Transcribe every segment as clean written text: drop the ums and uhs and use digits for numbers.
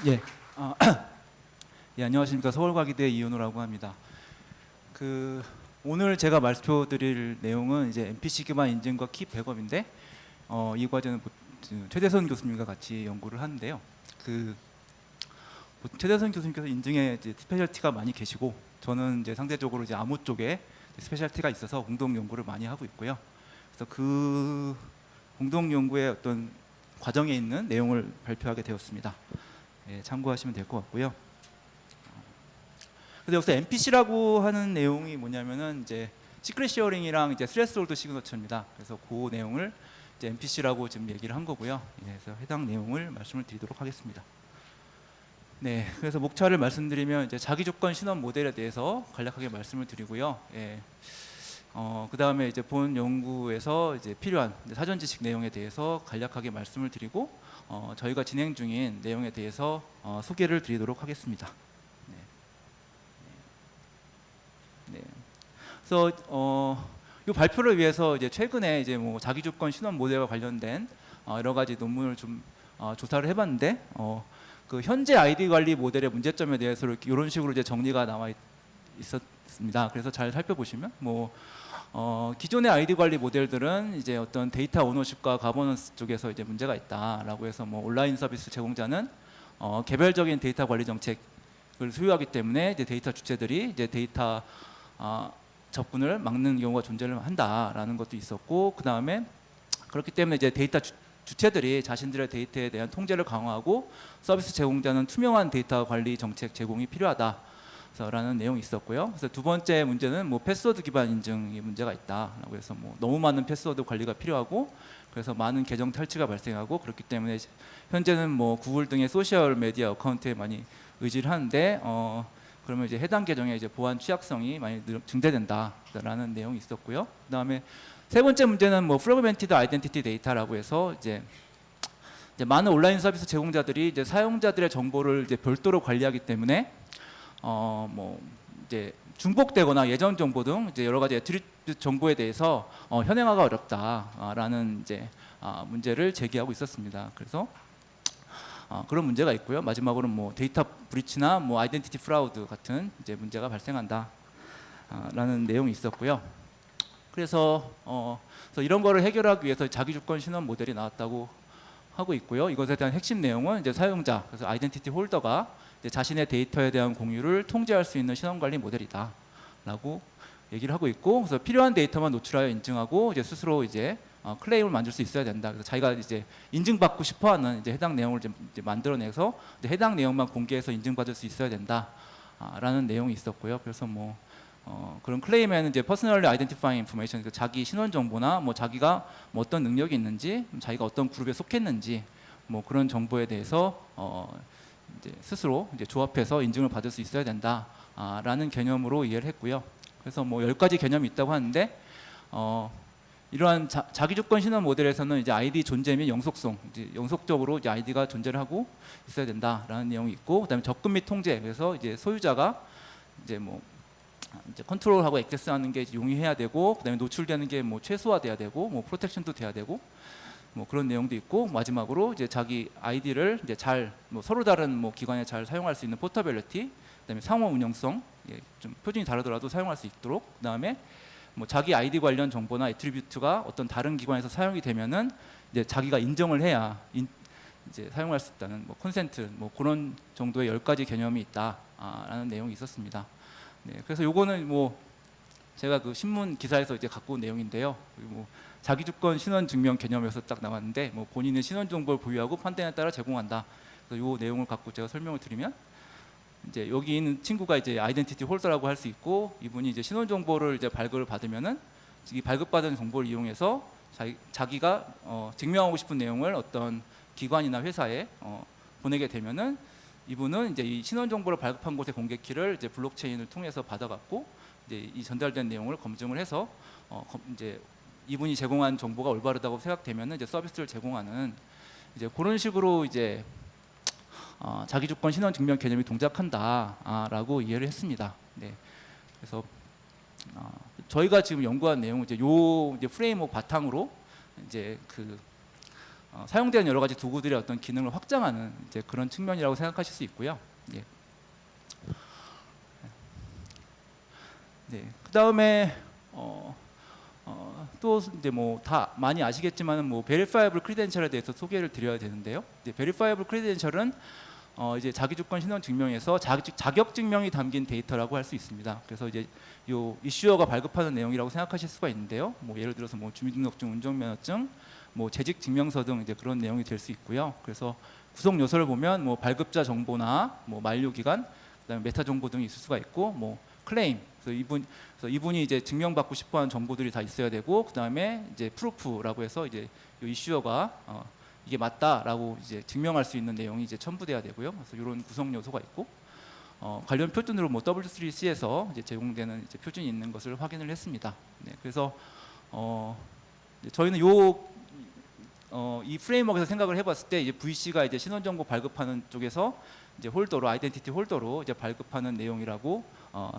예, 예, 안녕하십니까. 서울과기대 이현우라고 합니다. 오늘 제가 말씀드릴 내용은 이제 MPC 기반 인증과 키 백업인데, 이 과제는 최대선 교수님과 같이 연구를 하는데요. 최대선 교수님께서 인증에 이제 스페셜티가 많이 계시고, 저는 이제 상대적으로 이제 암호 쪽에 스페셜티가 있어서 공동 연구를 많이 하고 있고요. 그래서 그 공동 연구의 어떤 과정에 있는 내용을 발표하게 되었습니다. 예, 참고하시면 될 것 같고요. 근데 여기서 MPC라고 하는 내용이 뭐냐면은 이제 시크릿 시어링이랑 이제 스레스홀드 시그너처입니다. 그래서 그 내용을 이제 MPC라고 지금 얘기를 한 거고요. 예, 그래서 해당 내용을 말씀을 드리도록 하겠습니다. 네, 그래서 목차를 말씀드리면 이제 자기 조건 신원 모델에 대해서 간략하게 말씀을 드리고요. 예, 그 다음에 이제 본 연구에서 이제 필요한 사전 지식 내용에 대해서 간략하게 말씀을 드리고, 저희가 진행 중인 내용에 대해서 소개를 드리도록 하겠습니다. 네. 네. 그래서 이 발표를 위해서 이제 최근에 이제 뭐 자기 조건 신원 모델과 관련된 여러 가지 논문을 좀 조사를 해봤는데, 그 현재 아이디 관리 모델의 문제점에 대해서 이런 식으로 이제 정리가 나와 있었습니다. 그래서 잘 살펴보시면 기존의 아이디 관리 모델들은 이제 어떤 데이터 오너십과 가버넌스 쪽에서 이제 문제가 있다라고 해서 뭐 온라인 서비스 제공자는 개별적인 데이터 관리 정책을 소유하기 때문에 이제 데이터 주체들이 이제 데이터 접근을 막는 경우가 존재를 한다라는 것도 있었고, 그 다음에 그렇기 때문에 이제 데이터 주체들이 자신들의 데이터에 대한 통제를 강화하고 서비스 제공자는 투명한 데이터 관리 정책 제공이 필요하다라는 내용이 있었고요. 그래서 두 번째 문제는 뭐 패스워드 기반 인증이 문제가 있다라고 해서 뭐 너무 많은 패스워드 관리가 필요하고, 그래서 많은 계정 탈취가 발생하고, 그렇기 때문에 현재는 뭐 구글 등의 소셜 미디어 어카운트에 많이 의지를 하는데, 그러면 이제 해당 계정의 이제 보안 취약성이 많이 증대된다라는 내용이 있었고요. 그다음에 세 번째 문제는 뭐 프래그멘티드 아이덴티티 데이터라고 해서 이제 많은 온라인 서비스 제공자들이 이제 사용자들의 정보를 이제 별도로 관리하기 때문에 뭐 이제 중복되거나 예전 정보 등 이제 여러 가지 애트리뷰트 정보에 대해서 현행화가 어렵다라는 이제 문제를 제기하고 있었습니다. 그래서 그런 문제가 있고요. 마지막으로는 뭐 데이터 브리치나 뭐 아이덴티티 프라우드 같은 이제 문제가 발생한다라는 내용이 있었고요. 그래서 이런 거를 해결하기 위해서 자기 주권 신원 모델이 나왔다고 하고 있고요. 이것에 대한 핵심 내용은 이제 사용자, 그래서 아이덴티티 홀더가 이제 자신의 데이터에 대한 공유를 통제할 수 있는 신원 관리 모델이다라고 얘기를 하고 있고, 그래서 필요한 데이터만 노출하여 인증하고 이제 스스로 이제 클레임을 만들 수 있어야 된다. 그래서 자기가 이제 인증받고 싶어하는 이제 해당 내용을 이제 만들어내서 이제 해당 내용만 공개해서 인증받을 수 있어야 된다라는 내용이 있었고요. 그래서 뭐 그런 클레임에는 이제 퍼스널리 아이덴티파잉 인포메이션, 자기 신원 정보나 뭐 자기가 뭐 어떤 능력이 있는지, 자기가 어떤 그룹에 속했는지 뭐 그런 정보에 대해서 이제 스스로 이제 조합해서 인증을 받을 수 있어야 된다라는 개념으로 이해를 했고요. 그래서 뭐 10가지 개념이 있다고 하는데, 이러한 자기 조건 신원 모델에서는 이제 아이디 존재 및 영속성, 이제 영속적으로 이제 아이디가 존재를 하고 있어야 된다라는 내용이 있고, 그다음에 접근 및 통제, 그래서 이제 소유자가 이제 뭐 이제 컨트롤하고 액세스하는 게 용이해야 되고, 그다음에 노출되는 게 뭐 최소화돼야 되고, 뭐 프로텍션도 돼야 되고, 뭐 그런 내용도 있고, 마지막으로 이제 자기 아이디를 이제 잘 뭐 서로 다른 뭐 기관에 잘 사용할 수 있는 포터빌리티, 그다음에 상호 운영성, 예, 좀 표준이 다르더라도 사용할 수 있도록, 그다음에 뭐 자기 아이디 관련 정보나 애트리뷰트가 어떤 다른 기관에서 사용이 되면은 이제 자기가 인정을 해야 이제 사용할 수 있다는 뭐 컨센트, 뭐 그런 정도의 10가지 개념이 있다라는 내용이 있었습니다. 네, 그래서 요거는 뭐 제가 그 신문 기사에서 이제 갖고 온 내용인데요. 뭐 자기 주권 신원 증명 개념에서 딱 나왔는데, 뭐 본인의 신원 정보를 보유하고 판단에 따라 제공한다. 그래서 요 내용을 갖고 제가 설명을 드리면, 이제 여기 있는 친구가 이제 아이덴티티 홀더라고 할 수 있고, 이분이 이제 신원 정보를 이제 발급을 받으면은 이 발급받은 정보를 이용해서 자기가 증명하고 싶은 내용을 어떤 기관이나 회사에 보내게 되면은, 이분은 이제 이 신원 정보를 발급한 곳의 공개키를 이제 블록체인을 통해서 받아갖고 이제 이 전달된 내용을 검증을 해서 이제 이분이 제공한 정보가 올바르다고 생각되면은 이제 서비스를 제공하는 이제 그런 식으로 이제 자기 주권 신원 증명 개념이 동작한다라고 이해를 했습니다. 네, 그래서 저희가 지금 연구한 내용은 이제 요 이제 프레임워크 바탕으로 이제 사용되는 여러 가지 도구들의 어떤 기능을 확장하는 이제 그런 측면이라고 생각하실 수 있고요. 예. 네. 그 다음에 또 이제 뭐 다 많이 아시겠지만은 뭐 베리파이어블 크리덴셜에 대해서 소개를 드려야 되는데요. 이제 베리파이어블 크리덴셜은 이제 자기 주권 신원 증명에서 자격 증명이 담긴 데이터라고 할 수 있습니다. 그래서 이제 요 이슈어가 발급하는 내용이라고 생각하실 수가 있는데요. 뭐 예를 들어서 뭐 주민등록증, 운전면허증, 뭐 재직 증명서 등 이제 그런 내용이 될 수 있고요. 그래서 구성 요소를 보면 뭐 발급자 정보나 뭐 만료 기간, 그다음에 메타 정보 등이 있을 수가 있고, 뭐 클레임. 그래서 이분이 이제 증명받고 싶어하는 정보들이 다 있어야 되고, 그다음에 이제 프루프라고 해서 이제 요 이슈어가 이게 맞다라고 이제 증명할 수 있는 내용이 이제 첨부돼야 되고요. 그래서 이런 구성 요소가 있고, 관련 표준으로 뭐 W3C에서 이제 제공되는 이제 표준이 있는 것을 확인을 했습니다. 네, 그래서 저희는 이 프레임워크에서 생각을 해봤을 때 이제 VC가 이제 신원정보 발급하는 쪽에서 이제 홀더로 아이덴티티 홀더로 이제 발급하는 내용이라고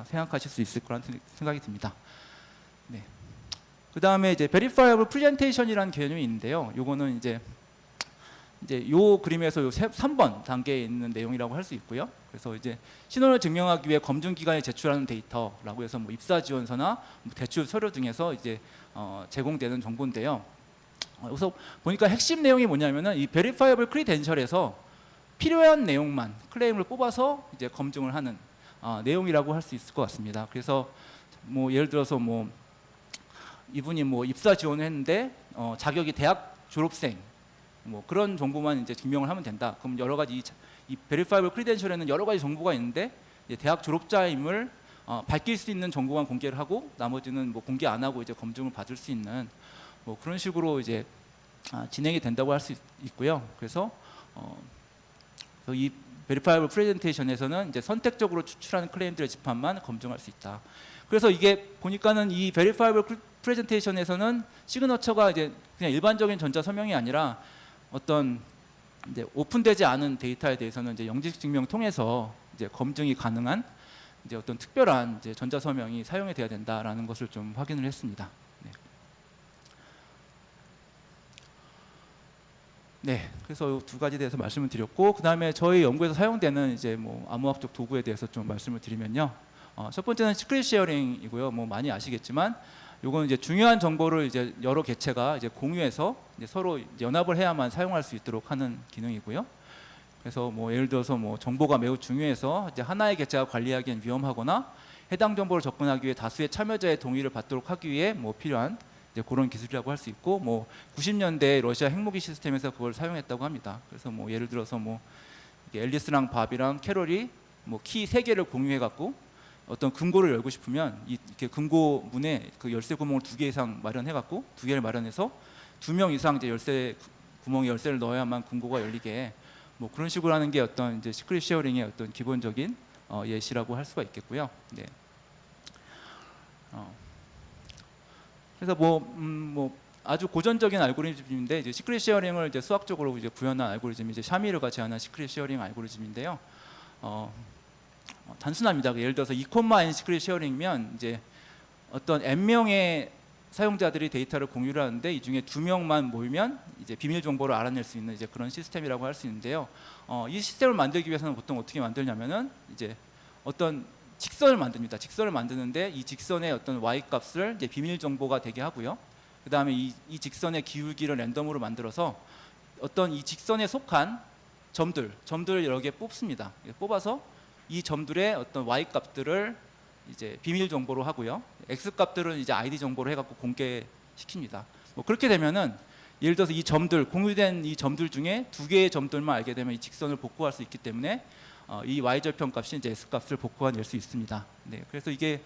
생각하실 수 있을 거라는 생각이 듭니다. 네. 그 다음에 이제 Verifiable Presentation이라는 개념이 있는데요. 요거는 이제 요 그림에서 요 3번 단계에 있는 내용이라고 할 수 있고요. 그래서 이제 신원을 증명하기 위해 검증기관에 제출하는 데이터라고 해서 뭐 입사 지원서나 뭐 대출 서류 등에서 이제 제공되는 정보인데요. 여기서 보니까 핵심 내용이 뭐냐면은 이 Verifiable Credential에서 필요한 내용만 클레임을 뽑아서 이제 검증을 하는 내용이라고 할 수 있을 것 같습니다. 그래서 뭐 예를 들어서 뭐 이분이 뭐 입사 지원을 했는데 자격이 대학 졸업생 뭐 그런 정보만 이제 증명을 하면 된다. 그럼 여러 가지 이 Verifiable Credential에는 여러 가지 정보가 있는데 이제 대학 졸업자임을 밝힐 수 있는 정보만 공개를 하고 나머지는 뭐 공개 안 하고 이제 검증을 받을 수 있는 뭐 그런 식으로 이제 진행이 된다고 할 수 있고요. 그래서 이 Verifiable Presentation에서는 이제 선택적으로 추출하는 클레임들의 집합만 검증할 수 있다. 그래서 이게 보니까는 이 Verifiable Presentation에서는 시그너처가 이제 그냥 일반적인 전자 서명이 아니라 어떤 이제 오픈되지 않은 데이터에 대해서는 이제 영지식 증명 통해서 이제 검증이 가능한 이제 어떤 특별한 이제 전자 서명이 사용이 돼야 된다라는 것을 좀 확인을 했습니다. 네. 네, 그래서 두 가지 대해서 말씀을 드렸고, 그 다음에 저희 연구에서 사용되는 이제 뭐 암호학적 도구에 대해서 좀 말씀을 드리면요. 첫 번째는 시크릿 쉐어링이고요. 뭐 많이 아시겠지만, 요거는 이제 중요한 정보를 이제 여러 개체가 이제 공유해서 이제 서로 연합을 해야만 사용할 수 있도록 하는 기능이고요. 그래서 뭐 예를 들어서 뭐 정보가 매우 중요해서 이제 하나의 개체가 관리하기엔 위험하거나 해당 정보를 접근하기 위해 다수의 참여자의 동의를 받도록 하기 위해 뭐 필요한 이제 그런 기술이라고 할 수 있고, 뭐 90년대 러시아 핵무기 시스템에서 그걸 사용했다고 합니다. 그래서 뭐 예를 들어서 뭐 앨리스랑 밥이랑 캐롤이 뭐 키 3개를 공유해 갖고 어떤 금고를 열고 싶으면 이렇게 금고 문에 그 열쇠 구멍을 2개 이상 마련해 갖고 2개를 마련해서 2명 이상 이제 열쇠 구멍에 열쇠를 넣어야만 금고가 열리게 뭐 그런 식으로 하는 게 어떤 이제 시크릿 쉐어링의 어떤 기본적인 예시라고 할 수가 있겠고요. 네. 그래서 뭐 아주 고전적인 알고리즘인데 이제 시크릿 쉐어링을 이제 수학적으로 이제 구현한 알고리즘이 이제 샤미르가 제안한 시크릿 쉐어링 알고리즘인데요. 단순합니다. 예를 들어서 2,n 시크릿 쉐어링이면 이제 어떤 n명의 사용자들이 데이터를 공유를 하는데 이 중에 2명만 모이면 이제 비밀 정보를 알아낼 수 있는 이제 그런 시스템이라고 할 수 있는데요. 이 시스템을 만들기 위해서는 보통 어떻게 만들냐면은 이제 어떤 직선을 만듭니다. 직선을 만드는데 이 직선의 어떤 y 값을 이제 비밀 정보가 되게 하고요. 그 다음에 이 직선의 기울기를 랜덤으로 만들어서 어떤 이 직선에 속한 점들을 여러 개 뽑습니다. 뽑아서 이 점들의 어떤 y 값들을 이제 비밀 정보로 하고요. x 값들은 이제 id 정보로 해갖고 공개시킵니다. 뭐 그렇게 되면은 예를 들어서 이 점들 공유된 이 점들 중에 2개의 점들만 알게 되면 이 직선을 복구할 수 있기 때문에 이 y 절편 값이 이제 s 값을 복구해낼 수 있습니다. 네, 그래서 이게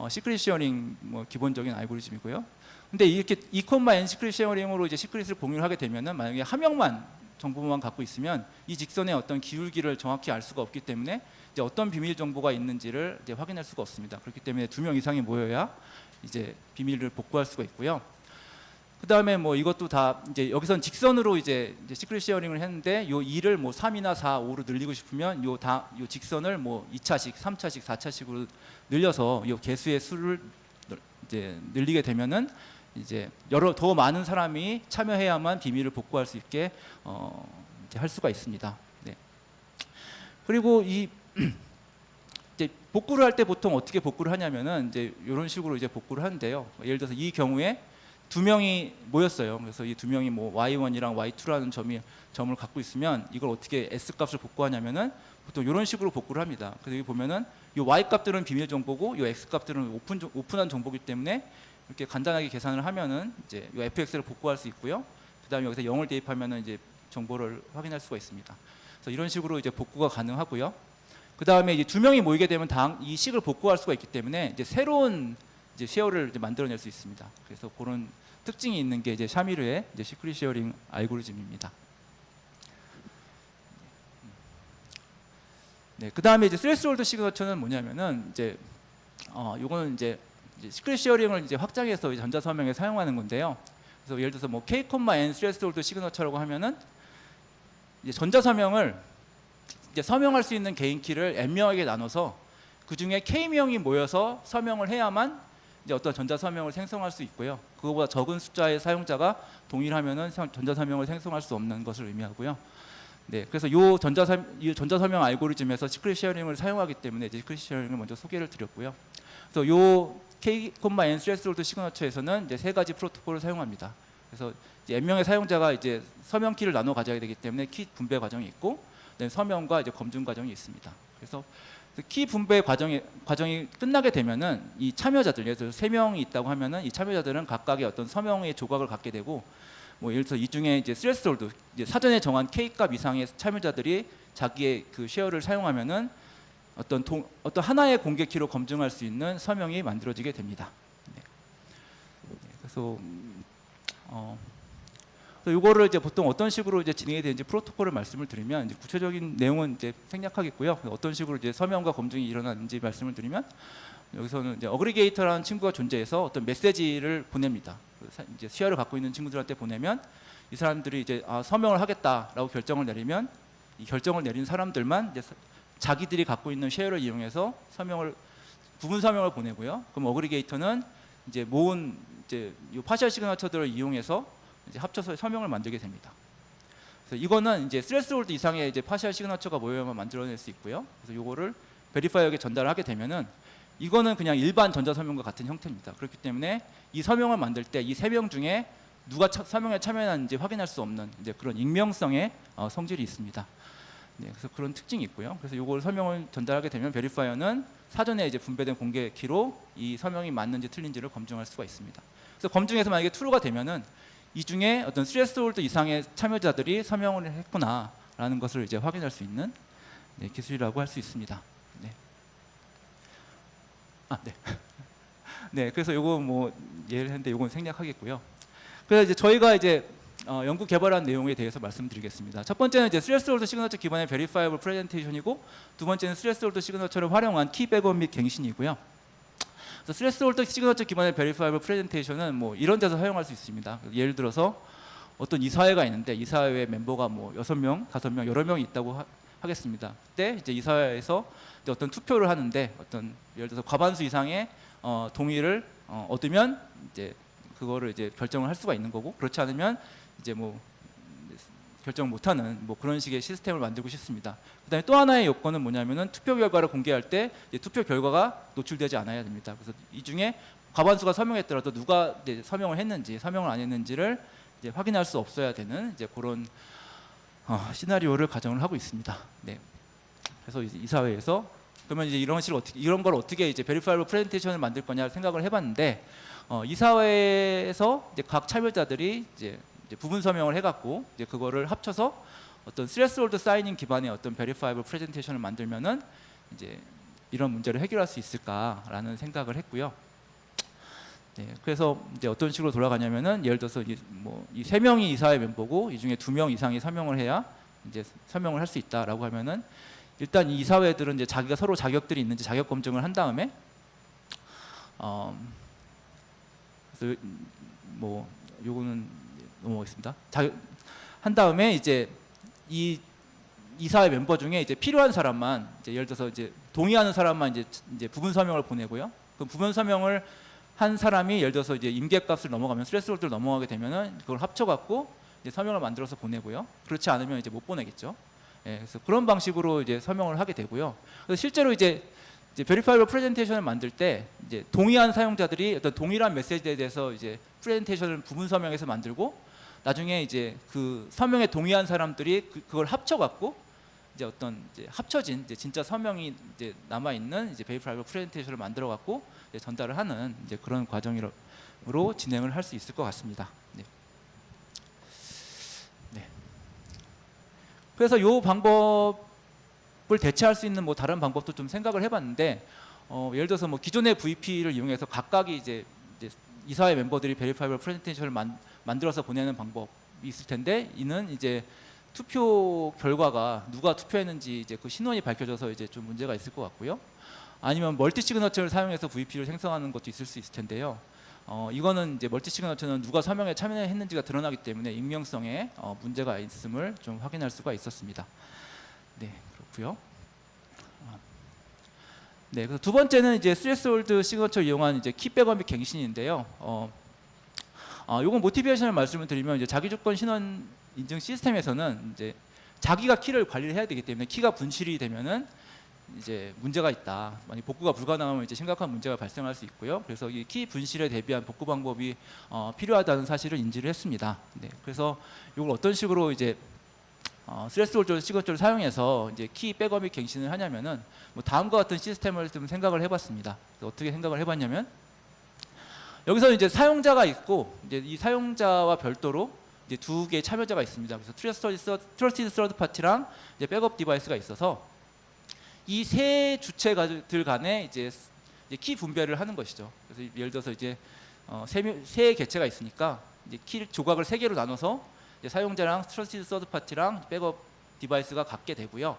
시크릿 쉐어링 뭐 기본적인 알고리즘이고요. 근데 이렇게 2,n 시크릿 쉐어링으로 이제 시크릿을 공유를 하게 되면은 만약에 한 명만 정보만 갖고 있으면 이 직선의 어떤 기울기를 정확히 알 수가 없기 때문에 이제 어떤 비밀 정보가 있는지를 이제 확인할 수가 없습니다. 그렇기 때문에 2명 이상이 모여야 이제 비밀을 복구할 수가 있고요. 그 다음에 뭐 이것도 다 이제 여기선 직선으로 이제 시크릿 쉐어링을 했는데 요 2를 뭐 3이나 4, 5로 늘리고 싶으면 요 직선을 뭐 2차식, 3차식, 4차식으로 늘려서 요 개수의 수를 이제 늘리게 되면은 이제 더 많은 사람이 참여해야만 비밀을 복구할 수 있게 이제 할 수가 있습니다. 네. 그리고 이 이제 복구를 할 때 보통 어떻게 복구를 하냐면은 이제 이런 식으로 이제 복구를 하는데요. 예를 들어서 이 경우에 두 명이 모였어요. 그래서 이 두 명이 뭐 y1이랑 y2라는 점을 갖고 있으면 이걸 어떻게 s 값을 복구하냐면은 보통 이런 식으로 복구를 합니다. 그래서 여기 보면은 이 y 값들은 비밀 정보고 이 x 값들은 오픈한 정보이기 때문에 이렇게 간단하게 계산을 하면은 이제 이 fx를 복구할 수 있고요. 그다음에 여기서 0을 대입하면은 이제 정보를 확인할 수가 있습니다. 그래서 이런 식으로 이제 복구가 가능하고요. 그다음에 이제 두 명이 모이게 되면 이 식을 복구할 수가 있기 때문에 이제 새로운 이제 쉐어를 이제 만들어낼 수 있습니다. 그래서 그런 특징이 있는 게 이제 샤미르의 이제 시크릿 쉐어링 알고리즘입니다. 네, 그다음에 이제 스레스홀드 시그너처는 뭐냐면은 이제 요거는 이제 시크릿 쉐어링을 이제 확장해서 전자 서명에 사용하는 건데요. 그래서 예를 들어서 뭐 k, n 스레스홀드 시그너처라고 하면은 이제 전자 서명을 이제 서명할 수 있는 개인 키를 n 명에게 나눠서 그 중에 k 명이 모여서 서명을 해야만 이제 어떤 전자 서명을 생성할 수 있고요. 그거보다 적은 숫자의 사용자가 동일하면은 전자 서명을 생성할 수 없는 것을 의미하고요. 네, 그래서 이 전자 서명 알고리즘에서 시크릿 쉐어링을 사용하기 때문에 이제 시크릿 쉐어링을 먼저 소개를 드렸고요. 그래서 이 k, n 스레스홀드 시그너처에서는 이제 세 가지 프로토콜을 사용합니다. 그래서 이제 n 명의 사용자가 이제 서명 키를 나눠 가져야 되기 때문에 키 분배 과정이 있고, 서명과 이제 검증 과정이 있습니다. 그래서 키 분배 과정이 끝나게 되면은 이 참여자들, 예를 들어서 3명이 있다고 하면은 이 참여자들은 각각의 어떤 서명의 조각을 갖게 되고, 뭐 예를 들어서 이 중에 이제 스레스홀드, 이제 사전에 정한 K 값 이상의 참여자들이 자기의 그 쉐어를 사용하면은 어떤 하나의 공개 키로 검증할 수 있는 서명이 만들어지게 됩니다. 네. 그래서 이거를 이제 보통 어떤 식으로 이제 진행이 되는지 프로토콜을 말씀을 드리면, 이제 구체적인 내용은 이제 생략하겠고요. 어떤 식으로 이제 서명과 검증이 일어나는지 말씀을 드리면, 여기서는 이제 어그리게이터라는 친구가 존재해서 어떤 메시지를 보냅니다. 이제 쉐어를 갖고 있는 친구들한테 보내면 이 사람들이 이제 서명을 하겠다라고 결정을 내리면 이 결정을 내린 사람들만 이제 자기들이 갖고 있는 쉐어를 이용해서 부분 서명을 보내고요. 그럼 어그리게이터는 이제 모은 이제 이 파셜 시그너처들을 이용해서 이제 합쳐서 서명을 만들게 됩니다. 그래서 이거는 이제 스레스홀드 이상의 이제 파셜 시그너처가 모여야만 만들어낼 수 있고요. 그래서 이거를 베리파이어에게 전달하게 되면은 이거는 그냥 일반 전자 서명과 같은 형태입니다. 그렇기 때문에 이 서명을 만들 때 이 3명 중에 누가 서명에 참여했는지 확인할 수 없는 이제 그런 익명성의 성질이 있습니다. 네, 그래서 그런 특징이 있고요. 그래서 이걸 서명을 전달하게 되면 베리파이어는 사전에 이제 분배된 공개 키로 이 서명이 맞는지 틀린지를 검증할 수가 있습니다. 그래서 검증해서 만약에 true가 되면은 이 중에 어떤 스레스홀드 이상의 참여자들이 서명을 했구나라는 것을 이제 확인할 수 있는 기술이라고 할 수 있습니다. 네. 네. 네, 그래서 요거 뭐 예를 했는데 요건 생략하겠고요. 그래서 이제 저희가 이제 연구 개발한 내용에 대해서 말씀드리겠습니다. 첫 번째는 이제 스레스홀드 시그너처 기반의 베리파이어블 프레젠테이션이고, 두 번째는 스레스홀드 시그너처를 활용한 키 백업 및 갱신이고요. 그래서 스레스홀드 시그너처 기반의 베리파이어블 프레젠테이션은 뭐 이런 데서 사용할 수 있습니다. 예를 들어서 어떤 이사회가 있는데 이사회 멤버가 뭐 6명, 5명, 여러 명이 있다고 하겠습니다. 그때 이제 이사회에서 이제 어떤 투표를 하는데 어떤 예를 들어서 과반수 이상의 동의를 얻으면 이제 그거를 이제 결정을 할 수가 있는 거고, 그렇지 않으면 이제 뭐 결정 못하는 뭐 그런 식의 시스템을 만들고 싶습니다. 그다음에 또 하나의 요건은 뭐냐면은 투표 결과를 공개할 때 이제 투표 결과가 노출되지 않아야 됩니다. 그래서 이 중에 과반수가 서명했더라도 누가 이제 서명을 했는지 서명을 안 했는지를 이제 확인할 수 없어야 되는 이제 그런 시나리오를 가정을 하고 있습니다. 네. 그래서 이 사회에서 그러면 이제 이런 걸 어떻게 이제 베리파이블 프레젠테이션을 만들 거냐 생각을 해봤는데, 이 사회에서 이제 각 참여자들이 이제 부분 서명을 해갖고 이제 그거를 합쳐서 어떤 스레스홀드 사이닝 기반의 어떤 베리파이블 프레젠테이션을 만들면은 이제 이런 문제를 해결할 수 있을까라는 생각을 했고요. 네, 그래서 이제 어떤 식으로 돌아가냐면은 예를 들어서 이 3명이 이사회 멤버고 이 중에 2명 이상이 서명을 해야 이제 서명을 할 수 있다라고 하면은, 일단 이 이사회들은 이제 자기가 서로 자격들이 있는지 자격 검증을 한 다음에 그래서 뭐 요거는 넘어가겠습니다. 한 다음에 이제 이 이사회 멤버 중에 이제 필요한 사람만 이제 예를 들어서 이제 동의하는 사람만 이제 부분 서명을 보내고요. 그 부분 서명을 한 사람이 예를 들어서 이제 임계값을 넘어가면 스레스홀드를 넘어가게 되면은 그걸 합쳐갖고 이제 서명을 만들어서 보내고요. 그렇지 않으면 이제 못 보내겠죠. 예, 그래서 그런 방식으로 이제 서명을 하게 되고요. 그래서 실제로 이제 베리파이블 프레젠테이션을 만들 때 이제 동의한 사용자들이 어떤 동일한 메시지에 대해서 이제 프레젠테이션을 부분 서명해서 만들고 나중에 이제 그 서명에 동의한 사람들이 그걸 합쳐갖고 이제 어떤 이제 합쳐진 이제 진짜 서명이 이제 남아 있는 이제 베리파이블 프레젠테이션을 만들어갖고 전달을 하는 이제 그런 과정으로 진행을 할 수 있을 것 같습니다. 네. 네. 그래서 이 방법을 대체할 수 있는 뭐 다른 방법도 좀 생각을 해봤는데, 예를 들어서 뭐 기존의 VP를 이용해서 각각이 이제 이사회 멤버들이 베리파이블 프레젠테이션을 만들어서 보내는 방법이 있을 텐데, 이는 이제 투표 결과가 누가 투표했는지 이제 그 신원이 밝혀져서 이제 좀 문제가 있을 것 같고요. 아니면 멀티 시그너처를 사용해서 VP를 생성하는 것도 있을 수 있을 텐데요. 이거는 이제 멀티 시그너처는 누가 서명에 참여했는지가 드러나기 때문에 익명성에 문제가 있음을 좀 확인할 수가 있었습니다. 네, 그렇고요. 네, 그래서 두 번째는 이제 스레스홀드 시그너처를 이용한 이제 키 백업 및 갱신인데요. 요건 모티베이션을 말씀을 드리면 이제 자기 조건 신원 인증 시스템에서는 이제 자기가 키를 관리를 해야 되기 때문에 키가 분실이 되면은 이제 문제가 있다. 만약 복구가 불가능하면 이제 심각한 문제가 발생할 수 있고요. 그래서 이 키 분실에 대비한 복구 방법이 필요하다는 사실을 인지를 했습니다. 네, 그래서 이걸 어떤 식으로 이제 스레스홀드 시그너처를 사용해서 이제 키 백업 및 갱신을 하냐면은 뭐 다음과 같은 시스템을 좀 생각을 해봤습니다. 어떻게 생각을 해봤냐면 여기서 이제 사용자가 있고 이제 이 사용자와 별도로 이제 두 개의 참여자가 있습니다. 그래서 트러스티드 서드 파티랑 이제 백업 디바이스가 있어서 이 세 주체들 간에 이제 키 분배를 하는 것이죠. 그래서 예를 들어서 이제 세 개체가 있으니까 이제 키 조각을 세 개로 나눠서 이제 사용자랑 트러스티드 서드 파티랑 백업 디바이스가 갖게 되고요.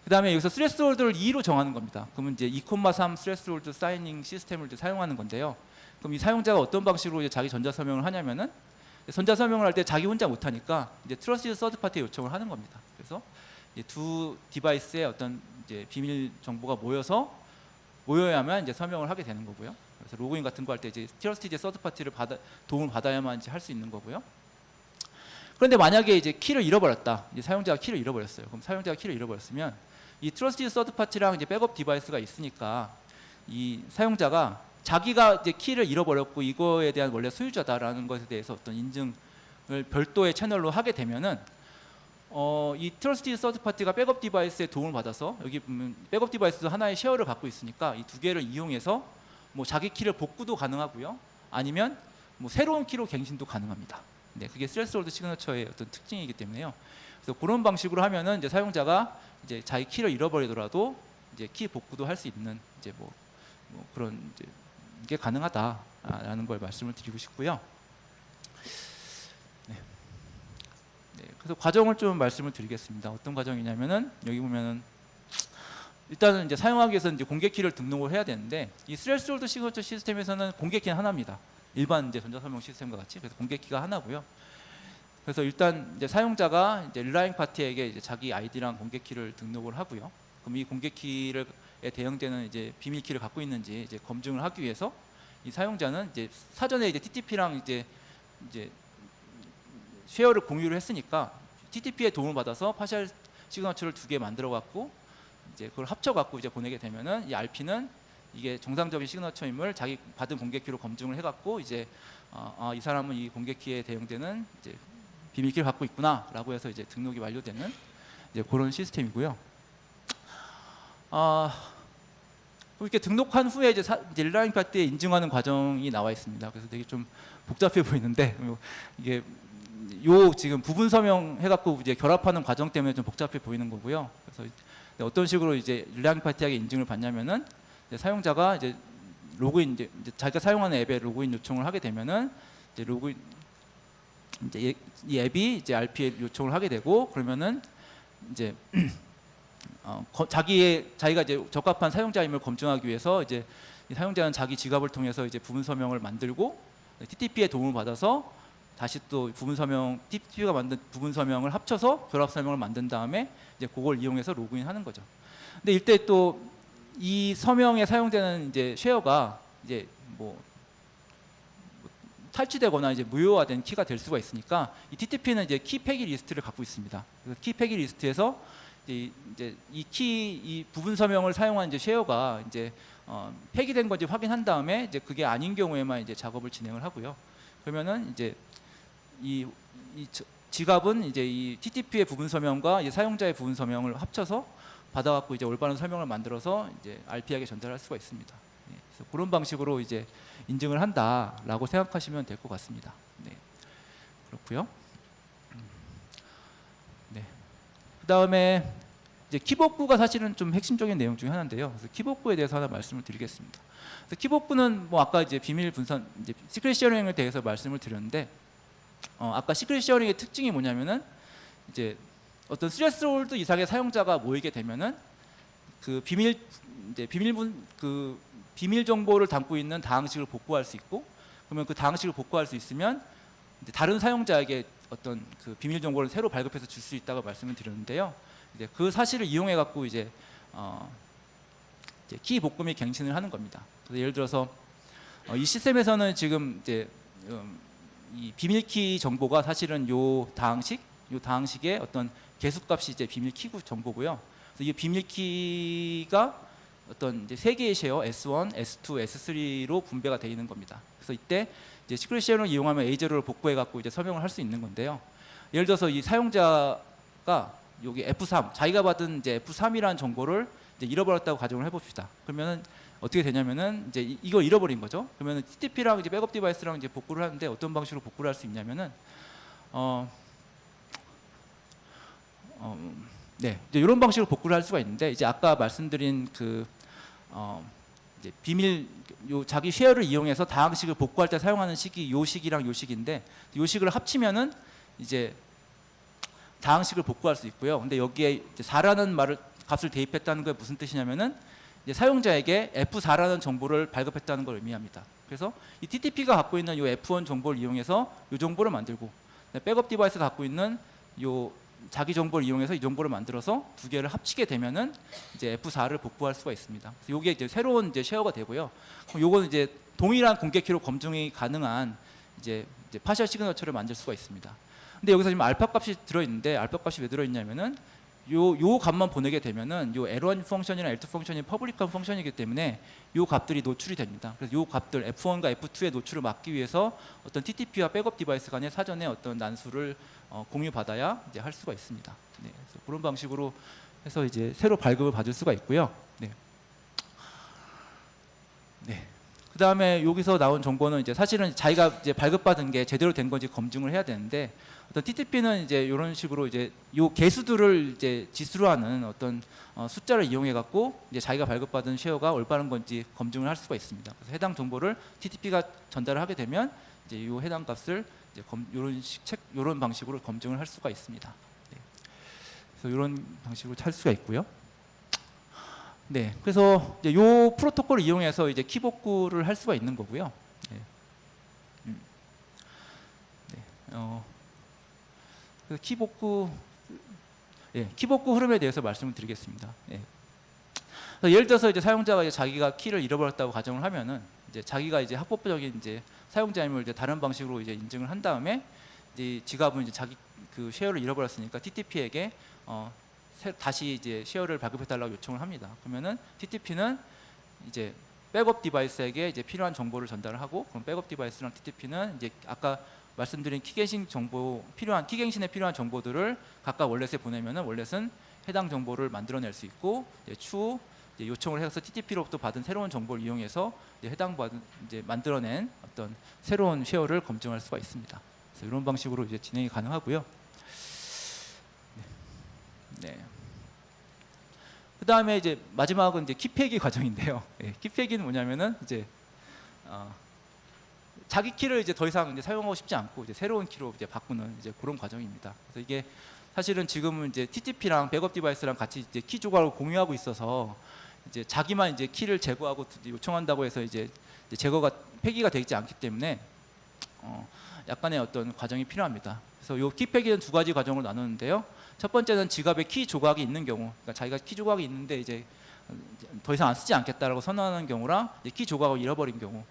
그 다음에 여기서 스레스홀드를 2로 정하는 겁니다. 그러면 이제 2,3 스레스홀드 사이닝 시스템을 이제 사용하는 건데요. 그럼 이 사용자가 어떤 방식으로 이제 자기 전자 서명을 하냐면은 전자 서명을 할 때 자기 혼자 못 하니까 이제 트러스티드 서드 파티에 요청을 하는 겁니다. 그래서 이제 두 디바이스의 어떤 이제 비밀 정보가 모여야만 이제 서명을 하게 되는 거고요. 그래서 로그인 같은 거 할 때 이제 트러스티드 서드 파티를 도움을 받아야만 이제 할 수 있는 거고요. 그런데 만약에 이제 키를 잃어버렸다. 이제 사용자가 키를 잃어버렸어요. 그럼 사용자가 키를 잃어버렸으면 이 트러스티드 서드 파티랑 이제 백업 디바이스가 있으니까 이 사용자가 자기가 이제 키를 잃어버렸고 이거에 대한 원래 소유자다라는 것에 대해서 어떤 인증을 별도의 채널로 하게 되면은 이 트러스티드 서드 파티가 백업 디바이스의 도움을 받아서 여기 보면 백업 디바이스도 하나의 쉐어를 갖고 있으니까 이 두 개를 이용해서 뭐 자기 키를 복구도 가능하고요. 아니면 뭐 새로운 키로 갱신도 가능합니다. 네, 그게 스레스홀드 시그너처의 어떤 특징이기 때문에요. 그래서 그런 방식으로 하면은 이제 사용자가 이제 자기 키를 잃어버리더라도 이제 키 복구도 할 수 있는 이제 뭐 그런 이제 게 가능하다라는 걸 말씀을 드리고 싶고요. 네. 네, 그래서 과정을 좀 말씀을 드리겠습니다. 어떤 과정이냐면은 여기 보면은 일단은 이제 사용하기 위해서 이제 공개 키를 등록을 해야 되는데 이 스레스홀드 시그너처 시스템에서는 공개 키는 하나입니다. 일반 이제 전자서명 시스템과 같이 그래서 공개 키가 하나고요. 그래서 일단 이제 사용자가 이제 릴라잉 파티에게 이제 자기 아이디랑 공개 키를 등록을 하고요. 그럼 이 공개 키를 대응되는 이제 비밀 키를 갖고 있는지 이제 검증을 하기 위해서 이 사용자는 이제 사전에 이제 TTP랑 이제 쉐어를 공유를 했으니까 TTP의 도움을 받아서 파셜 시그너처를 두 개 만들어 갖고 이제 그걸 합쳐 갖고 이제 보내게 되면은 이 RP는 이게 정상적인 시그너처임을 자기 받은 공개 키로 검증을 해 갖고 이제 이 사람은 이 공개 키에 대응되는 이제 비밀 키를 갖고 있구나라고 해서 이제 등록이 완료되는 이제 그런 시스템이고요. 이렇게 등록한 후에 이제 릴라잉 파티에 인증하는 과정이 나와 있습니다. 그래서 되게 좀 복잡해 보이는데 이게 요 지금 부분 서명 해갖고 이제 결합하는 과정 때문에 좀 복잡해 보이는 거고요. 그래서 어떤 식으로 이제 릴라잉 파티에게 인증을 받냐면은 이제 사용자가 이제 로그인 이제 자기가 사용하는 앱에 로그인 요청을 하게 되면은 이제 로그인 이제 이 앱이 이제 RP에 요청을 하게 되고 그러면은 이제 자기가 이제 적합한 사용자임을 검증하기 위해서 이제 이 사용자는 자기 지갑을 통해서 이제 부분 서명을 만들고 TTP의 도움을 받아서 다시 또 TTP가 만든 부분 서명을 합쳐서 결합 서명을 만든 다음에 이제 그걸 이용해서 로그인하는 거죠. 근데 이때 또 이 서명에 사용되는 이제 쉐어가 이제 뭐 탈취되거나 이제 무효화된 키가 될 수가 있으니까 이 TTP는 이제 키 폐기 리스트를 갖고 있습니다. 그래서 키 폐기 리스트에서 이제 이 부분 서명을 사용한 이제 쉐어가 이제 폐기된 건지 확인한 다음에 이제 그게 아닌 경우에만 이제 작업을 진행을 하고요. 그러면은 이제 지갑은 이제 이 TTP의 부분 서명과 이제 사용자의 부분 서명을 합쳐서 받아갖고 이제 올바른 설명을 만들어서 이제 RP에게 전달할 수가 있습니다. 네, 그래서 그런 방식으로 이제 인증을 한다라고 생각하시면 될 것 같습니다. 네, 그렇고요. 네, 그 다음에 이제 키복구가 사실은 좀 핵심적인 내용 중에 하나인데요. 그래서 키복구에 대해서 하나 말씀을 드리겠습니다. 그래서 키복구는 뭐 아까 이제 비밀 분산, 이제 시크릿 쉐어링에 대해서 말씀을 드렸는데, 아까 시크릿 쉐어링의 특징이 뭐냐면은 이제 어떤 스레스홀드 이상의 사용자가 모이게 되면은 그 비밀 정보를 담고 있는 다항식을 복구할 수 있고, 그러면 그 다항식을 복구할 수 있으면 이제 다른 사용자에게 어떤 그 비밀 정보를 새로 발급해서 줄 수 있다고 말씀을 드렸는데요. 이제 그 사실을 이용해 갖고 이제 키 복구 및 갱신을 하는 겁니다. 그래서 예를 들어서 이 시스템에서는 지금 이제 이 비밀키 정보가 사실은 요 다항식의 어떤 개수값이 이제 비밀키 정보고요. 그래서 이 비밀키가 어떤 이제 세 개의 쉐어 S1, S2, S3로 분배가 되어 있는 겁니다. 그래서 이때 이제 시크릿 쉐어를 이용하면 A0를 복구해 갖고 이제 설명을 할 수 있는 건데요. 예를 들어서 이 사용자가 여기 F3, 자기가 받은 이제 F3이라는 정보를 이제 잃어버렸다고 가정을 해봅시다. 그러면은 어떻게 되냐면은 이제 이걸 잃어버린 거죠. 그러면은 TTP랑 이제 백업 디바이스랑 이제 복구를 하는데 어떤 방식으로 복구를 할 수 있냐면은 네, 이제 이런 방식으로 복구를 할 수가 있는데, 이제 아까 말씀드린 그 이제 비밀 자기 쉐어를 이용해서 다항식을 복구할 때 사용하는 식이 요 식이랑 요 식인데, 요 식을 합치면은 이제 다항식을 복구할 수 있고요. 근데 여기에 이제 4라는 값을 대입했다는 게 무슨 뜻이냐면은 이제 사용자에게 F4라는 정보를 발급했다는 걸 의미합니다. 그래서 이 TTP가 갖고 있는 이 F1 정보를 이용해서 이 정보를 만들고, 백업 디바이스가 갖고 있는 요 자기 정보를 이용해서 이 정보를 만들어서 두 개를 합치게 되면은 이제 F4를 복구할 수가 있습니다. 그래서 이게 이제 새로운 이제 쉐어가 되고요. 그럼 요거는 이제 동일한 공개 키로 검증이 가능한 이제 파셜 시그너처를 만들 수가 있습니다. 근데 여기서 지금 알파 값이 들어 있는데, 알파 값이 왜 들어 있냐면은 요 값만 보내게 되면은 요 L1 펑션이나 L2 펑션이 퍼블릭한 펑션이기 때문에 요 값들이 노출이 됩니다. 그래서 요 값들 F1과 F2의 노출을 막기 위해서 어떤 TTP와 백업 디바이스 간의 사전에 어떤 난수를 공유받아야 이제 할 수가 있습니다. 네, 그래서 그런 방식으로 해서 이제 새로 발급을 받을 수가 있고요. 네. 네. 그 다음에 여기서 나온 정보는 이제 사실은 자기가 이제 발급받은 게 제대로 된 건지 검증을 해야 되는데, 어떤 TTP는 이제 이런 식으로 이제 요 개수들을 이제 지수로 하는 어떤 숫자를 이용해 갖고 이제 자기가 발급받은 쉐어가 올바른 건지 검증을 할 수가 있습니다. 그래서 해당 정보를 TTP가 전달을 하게 되면 이제 요 해당 값을 이제 이런 방식으로 검증을 할 수가 있습니다. 네. 그래서 이런 방식으로 할 수가 있고요. 네, 그래서 이제 요 프로토콜을 이용해서 이제 키 복구를 할 수가 있는 거고요. 네. 네. 그래서 키 복구 흐름에 대해서 말씀을 드리겠습니다. 예. 예를 들어서 이제 사용자가 이제 자기가 키를 잃어버렸다고 가정을 하면은 이제 자기가 이제 합법적인 이제 사용자임을 이제 다른 방식으로 이제 인증을 한 다음에 이제 지갑은 이제 자기 그 쉐어를 잃어버렸으니까 TTP에게 다시 이제 쉐어를 발급해달라고 요청을 합니다. 그러면은 TTP는 이제 백업 디바이스에게 이제 필요한 정보를 전달을 하고, 그럼 백업 디바이스랑 TTP는 이제 아까 말씀드린 키갱신에 필요한 정보들을 각각 월렛에 보내면은 월렛은 해당 정보를 만들어낼 수 있고, 추후 이제 요청을 해서 TTP로부터 받은 새로운 정보를 이용해서 이제 이제 만들어낸 어떤 새로운 쉐어를 검증할 수가 있습니다. 그래서 이런 방식으로 이제 진행이 가능하고요. 네. 그 다음에 이제 마지막은 이제 키폐기 과정인데요. 네, 키폐기는 뭐냐면은 이제 자기 키를 이제 더 이상 이제 사용하고 싶지 않고 이제 새로운 키로 이제 바꾸는 이제 그런 과정입니다. 그래서 이게 사실은 지금은 이제 TTP랑 백업 디바이스랑 같이 이제 키 조각을 공유하고 있어서 이제 자기만 이제 키를 제거하고 요청한다고 해서 이제 폐기가 되지 않기 때문에 약간의 어떤 과정이 필요합니다. 그래서 요 키 폐기는 두 가지 과정으로 나누는데요. 첫 번째는 지갑에 키 조각이 있는 경우, 그러니까 자기가 키 조각이 있는데 이제 더 이상 안 쓰지 않겠다라고 선언하는 경우랑 키 조각을 잃어버린 경우,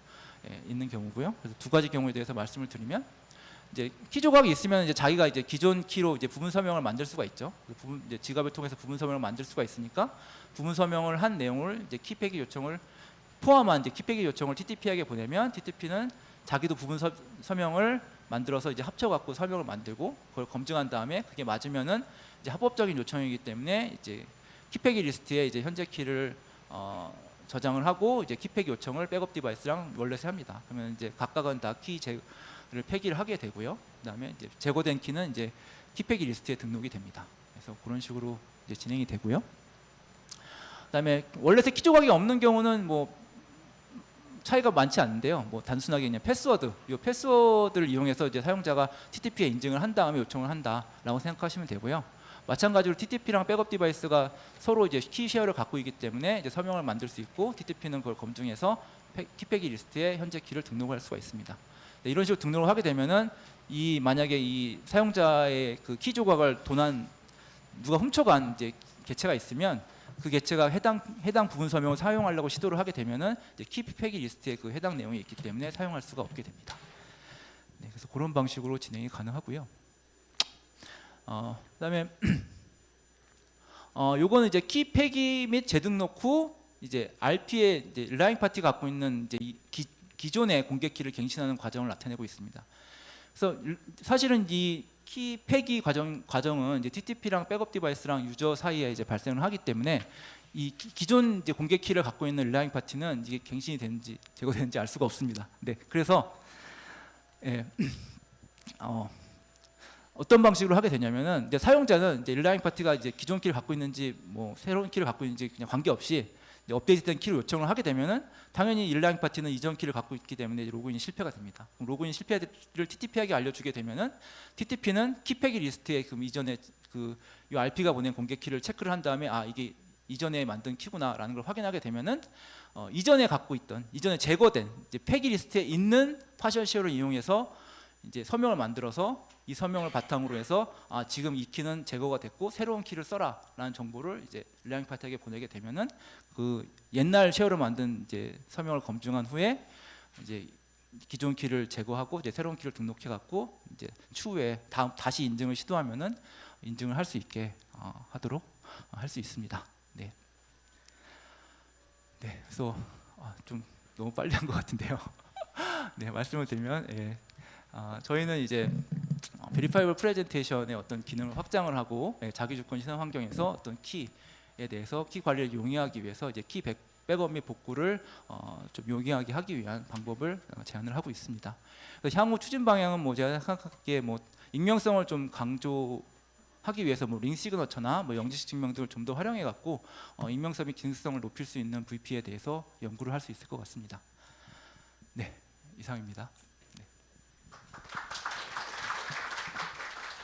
있는 경우고요. 그래서 두 가지 경우에 대해서 말씀을 드리면 이제 키 조각이 있으면 이제 자기가 이제 기존 키로 이제 부분 서명을 만들 수가 있죠. 이제 지갑을 통해서 부분 서명을 만들 수가 있으니까 부분 서명을 한 내용을 이제 키 폐기 요청을 포함한 이제 키 폐기 요청을 TTP에게 보내면 TTP는 자기도 부분 서명을 만들어서 이제 합쳐갖고 설명을 만들고 그걸 검증한 다음에 그게 맞으면은 이제 합법적인 요청이기 때문에 이제 키 폐기 리스트에 이제 현재 키를 저장을 하고 이제 키 폐기 요청을 백업 디바이스랑 월렛에 합니다. 그러면 이제 각각은 다 키 제를 폐기를 하게 되고요. 그다음에 이제 제거된 키는 이제 키 폐기 리스트에 등록이 됩니다. 그래서 그런 식으로 이제 진행이 되고요. 그다음에 월렛에 키 조각이 없는 경우는 뭐 차이가 많지 않은데요. 뭐 단순하게 그냥 패스워드, 이 패스워드를 이용해서 이제 사용자가 TTP에 인증을 한 다음에 요청을 한다라고 생각하시면 되고요. 마찬가지로 TTP랑 백업 디바이스가 서로 이제 키 쉐어를 갖고 있기 때문에 이제 서명을 만들 수 있고 TTP는 그걸 검증해서 키 폐기 리스트에 현재 키를 등록할 수가 있습니다. 네, 이런 식으로 등록을 하게 되면은 만약에 이 사용자의 그 키 조각을 누가 훔쳐간 이제 개체가 있으면 그 개체가 해당 부분 서명을 사용하려고 시도를 하게 되면은 이제 키 폐기 리스트에 그 해당 내용이 있기 때문에 사용할 수가 없게 됩니다. 네, 그래서 그런 방식으로 진행이 가능하고요. 그다음에 요거는 이제 키 폐기 및 재등록 후 이제 RP의 이제 릴라잉 파티가 갖고 있는 이제 기존의 공개 키를 갱신하는 과정을 나타내고 있습니다. 그래서 사실은 이 키 폐기 과정은 이제 TTP랑 백업 디바이스랑 유저 사이에 이제 발생을 하기 때문에 이 기존 이제 공개 키를 갖고 있는 릴라잉 파티는 이게 갱신이 되는지 제거되는지 알 수가 없습니다. 네, 그래서 어떤 방식으로 하게 되냐면은 이제 사용자는 이제 릴라잉 파티가 이제 기존 키를 갖고 있는지 뭐 새로운 키를 갖고 있는지 그냥 관계없이 업데이트된 키를 요청을 하게 되면은 당연히 릴라잉 파티는 이전 키를 갖고 있기 때문에 로그인이 실패가 됩니다. 그럼 로그인 실패를 TTP에게 알려주게 되면은 TTP는 키 폐기 리스트에 그 이전에 이 RP가 보낸 공개 키를 체크를 한 다음에 이게 이전에 만든 키구나라는 걸 확인하게 되면은 이전에 제거된 이제 폐기 리스트에 있는 파셜 쉐어를 이용해서 이제 서명을 만들어서 이 서명을 바탕으로 해서 지금 이 키는 제거가 됐고 새로운 키를 써라라는 정보를 이제 릴라잉 파티에게 보내게 되면은 그 옛날 쉐어로 만든 이제 서명을 검증한 후에 이제 기존 키를 제거하고 이제 새로운 키를 등록해 갖고 이제 추후에 다시 인증을 시도하면은 인증을 할 수 있게 하도록 할 수 있습니다. 네. 네. 그래서 좀 너무 빨리 한 것 같은데요. 네, 말씀을 드리면 저희는 이제 베리파이블 프레젠테이션의 어떤 기능을 확장을 하고 자기 주권 시선 환경에서 어떤 키에 대해서 키 관리를 용이하기 위해서 이제 키 백업 및 복구를 좀 용이하게 하기 위한 방법을 제안을 하고 있습니다. 그래서 향후 추진 방향은 뭐 제가 생각하기에 뭐 익명성을 좀 강조하기 위해서 뭐 링 시그너처나 뭐 영지식 증명 등을 좀 더 활용해 갖고 익명성 및 기능성을 높일 수 있는 VP에 대해서 연구를 할 수 있을 것 같습니다. 네, 이상입니다.